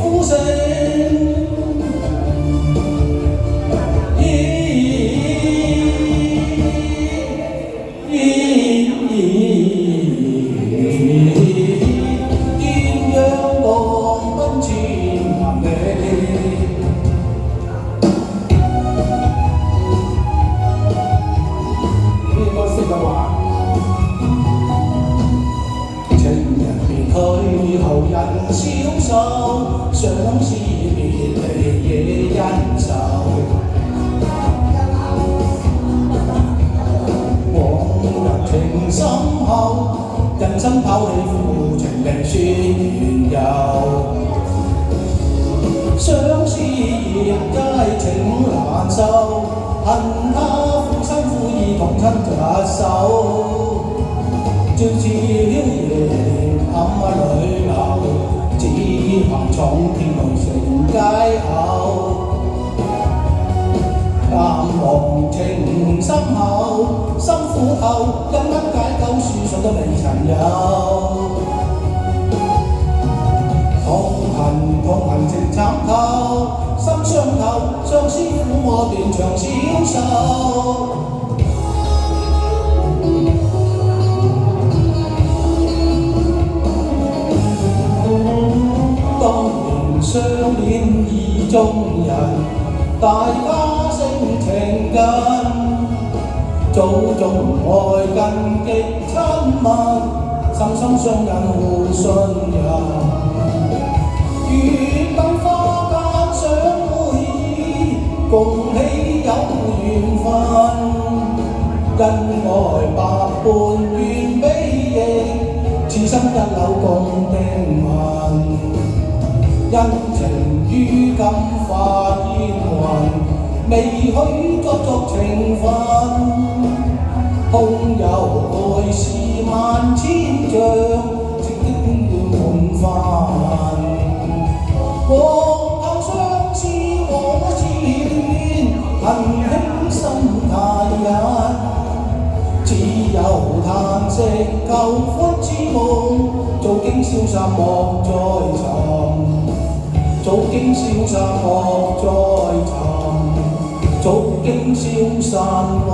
呼聲。鴛鴦浪奔千萬里。呢個識嘅話，情人別去後人消瘦，相思別離夜恩仇。情深厚，人生拋棄負情命說緣由，相思葉皆情難受，恨他負心負義同親隻手，朝朝夜暗裏流，只憑闖天路成街口。淡忘情深厚，心苦透，因乜解救書信都未曾有。痛恨情慘透，心傷透，相思撫摸斷腸消瘦。當年相戀意中人，大家性情近，早種愛近極親密，心心相印互信任。願等花間相會意，共喜有緣分。恩愛百般願比翼，此生一縷共定魂。恩情於今化煙雲，未許作情分。空有愛是萬千丈，直的滿帆。往後相思我自戀，恨輕心太隱。只有嘆息求歡之夢，早經消散莫再尋。早經消散莫再尋，早經消散莫